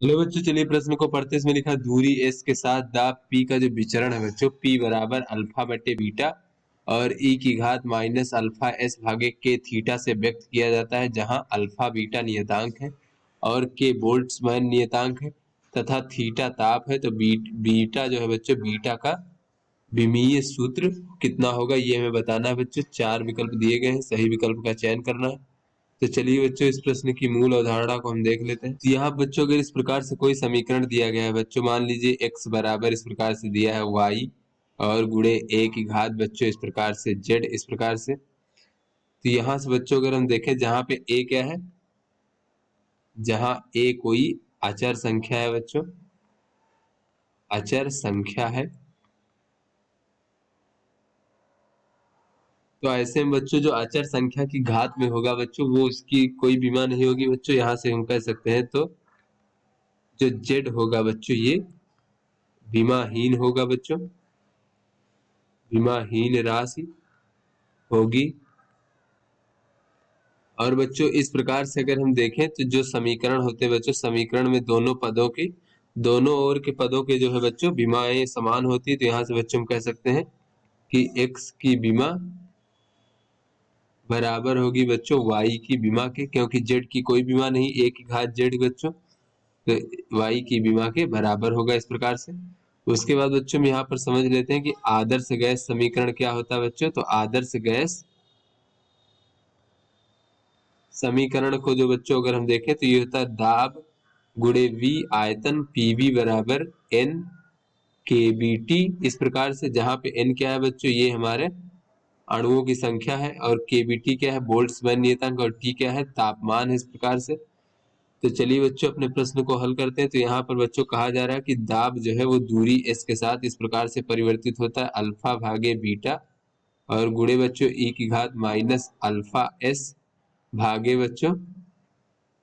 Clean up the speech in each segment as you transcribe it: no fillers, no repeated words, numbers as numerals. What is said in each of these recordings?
Hello बच्चों, चलिए प्रश्न को पढ़ते हैं। इसमें लिखा दूरी s के साथ दाब p का जो विचरण है बच्चों, p बराबर अल्फा बटे बीटा और e की घात माइनस अल्फा s भागे k थीटा से व्यक्त किया जाता है, जहां अल्फा बीटा नियतांक है और k बोल्ट्जमैन नियतांक है तथा थीटा ताप है। तो बीटा जो है बच्चों, बीटा का विमीय सूत्र कितना होगा ये हमें बताना है बच्चों। चार विकल्प दिए गए हैं, सही विकल्प का चयन करना है। तो चलिए बच्चों, इस प्रश्न की मूल अवधारणा को हम देख लेते हैं। तो यहाँ बच्चों अगर इस प्रकार से कोई समीकरण दिया गया है बच्चों, मान लीजिए x बराबर इस प्रकार से दिया है y और गुणे a की घात बच्चों इस प्रकार से z इस प्रकार से। तो यहाँ से बच्चों अगर हम देखें, जहाँ पे a क्या है, जहाँ a कोई अचर संख्या है बच्चों, अचर संख्या है, तो ऐसे में बच्चों जो अचर संख्या की घात में होगा बच्चों, वो उसकी कोई विमा नहीं होगी बच्चों। यहाँ से हम कह सकते हैं तो जो z होगा बच्चों, ये विमाहीन होगा बच्चों, विमाहीन राशि होगी। और बच्चों इस प्रकार से अगर हम देखें तो जो समीकरण होते हैं बच्चों, समीकरण में दोनों पदों की, दोनों ओर के पदों के जो है बच्चों विमाएं समान होती है। तो यहाँ से बच्चों हम कह सकते हैं कि x की विमा बराबर होगी बच्चों y की विमा के, क्योंकि z की कोई विमा नहीं, a की घात z बच्चों, तो y की विमा के बराबर होगा इस प्रकार से। उसके बाद बच्चों हम यहाँ पर समझ लेते हैं कि आदर्श गैस समीकरण क्या होता है बच्चों। तो आदर्श गैस समीकरण को जो बच्चों अगर हम देखें तो ये होता है दाब गुणे v आयतन pv बराबर n kBT इस प्रकार से, जहां पे n क्या है बच्चों, ये हमारे अणुओं की संख्या है और kBT क्या है, बोल्ट्जमैन नियतांक, और T क्या है, तापमान है इस प्रकार से। तो चलिए बच्चों अपने प्रश्न को हल करते हैं। तो यहाँ पर बच्चों कहा जा रहा है कि दाब जो है वो दूरी s के साथ इस प्रकार से परिवर्तित होता है, अल्फा भागे बीटा और गुणे बच्चों e की घात माइनस अल्फा s भागे बच्चों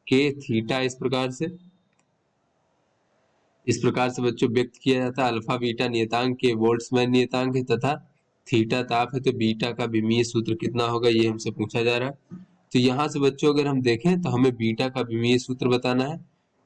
के थीटा इस प्रकार से बच्चों व्यक्त किया जाता है। अल्फा बीटा नियतांक के बोल्ट्जमैन नियतांक है तथा थीटा ताप है। तो बीटा का विमीय सूत्र कितना होगा ये हमसे पूछा जा रहा है। तो यहाँ से बच्चों अगर हम देखें तो हमें बीटा का विमीय सूत्र बताना है।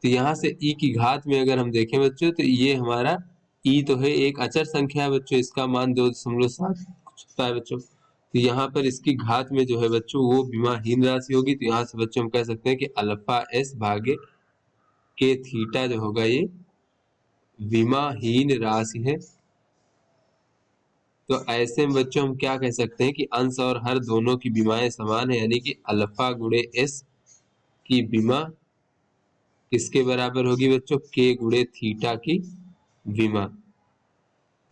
तो यहाँ से e की घात में अगर हम देखें बच्चों, तो ये हमारा e तो है एक अचर संख्या है बच्चों, इसका मान 2.7 होता है बच्चों। तो यहाँ पर इसकी घात में जो है बच्चों वो विमाहीन राशि होगी। तो यहाँ से बच्चों हम कह सकते हैं कि अल्फा s भागे के थीटा जो होगा ये विमाहीन राशि है। तो ऐसे में बच्चों हम क्या कह सकते हैं कि अंश और हर दोनों की विमाएं समान है, यानी कि अल्फा गुणे s की विमा किसके बराबर होगी बच्चों, k गुणे थीटा की विमा। तो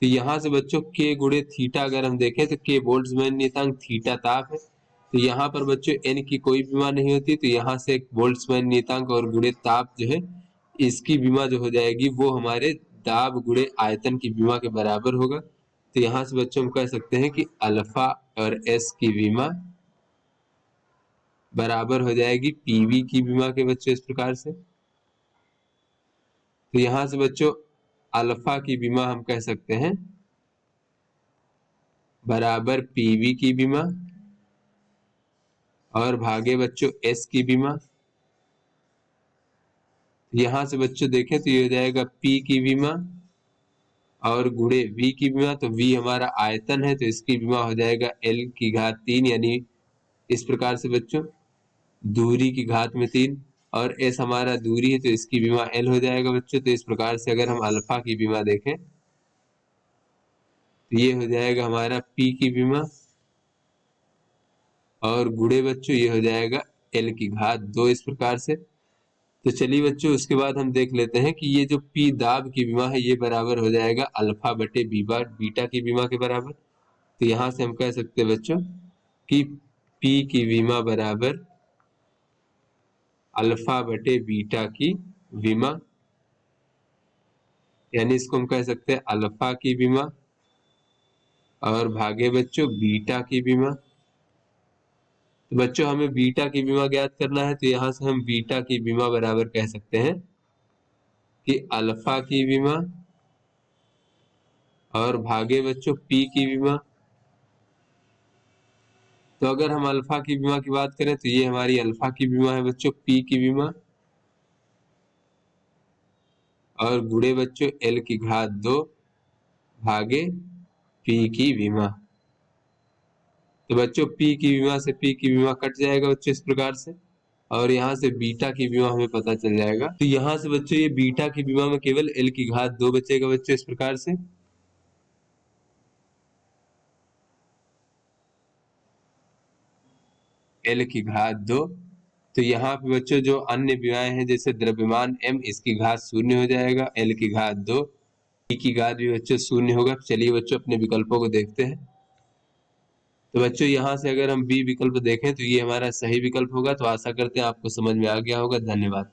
यहाँ से बच्चों k गुणे थीटा अगर हम देखें तो k बोल्ट्जमैन नियतांक, थीटा ताप है। तो यहाँ पर बच्चों n की कोई विमा नहीं होती, तो यहाँ से एक बोल्ट्जमैन नियतांक और गुणे ताप जो है, इसकी विमा जो हो जाएगी वो हमारे दाब गुणे आयतन की विमा के बराबर होगा। तो यहाँ से बच्चों हम कह सकते हैं कि अल्फा और s की विमा बराबर हो जाएगी pv की विमा के बच्चों इस प्रकार से। तो यहाँ से बच्चों अल्फा की विमा हम कह सकते हैं बराबर pv की विमा और भागे बच्चों s की विमा। यहाँ से बच्चों देखें तो ये हो जाएगा p की विमा और गुणे v की विमा। तो v हमारा आयतन है तो इसकी विमा हो जाएगा l की घात 3, यानी इस प्रकार से बच्चों दूरी की घात में 3, और s हमारा दूरी है तो इसकी विमा l हो जाएगा बच्चों। तो इस प्रकार से अगर हम अल्फा की विमा देखें तो ये हो जाएगा हमारा p की विमा और गुणे बच्चों ये हो जाएगा l की घात 2 इस प्रकार से। तो चलिए बच्चों उसके बाद हम देख लेते हैं कि ये जो p दाब की विमा है ये बराबर हो जाएगा अल्फा बटे बीटा की विमा के बराबर। तो यहाँ से हम कह सकते हैं बच्चों कि p की विमा बराबर अल्फा बटे बीटा की विमा, यानी इसको हम कह सकते हैं अल्फा की विमा और भागे बच्चों बीटा की विमा। तो बच्चों हमें बीटा की विमा ज्ञात करना है, तो यहाँ से हम बीटा की विमा बराबर कह सकते हैं कि अल्फा की विमा और भागे बच्चों पी की विमा। तो अगर हम अल्फा की विमा की बात करें तो ये हमारी अल्फा की विमा है बच्चों, पी की विमा और गुणे बच्चों l की घात 2 भागे p की विमा। तो बच्चों p की विमा से p की विमा कट जाएगा बच्चों इस प्रकार से, और यहाँ से बीटा की विमा हमें पता चल जाएगा। तो यहाँ से बच्चों ये बीटा की विमा में केवल l की घात 2 बचेगा बच्चों इस प्रकार से। l की घात 2। तो यहाँ पे बच्चों जो अन्य विमाएं हैं जैसे द्रव्यमान m, इसकी घात 0 हो जाएगा, l की घात 2, p की घात भी बच्चों 0 होगा। चलिए बच्चों अपने विकल्पों को देखते हैं। तो बच्चों यहाँ से अगर हम बी विकल्प देखें तो ये हमारा सही विकल्प होगा। तो आशा करते हैं आपको समझ में आ गया होगा। धन्यवाद।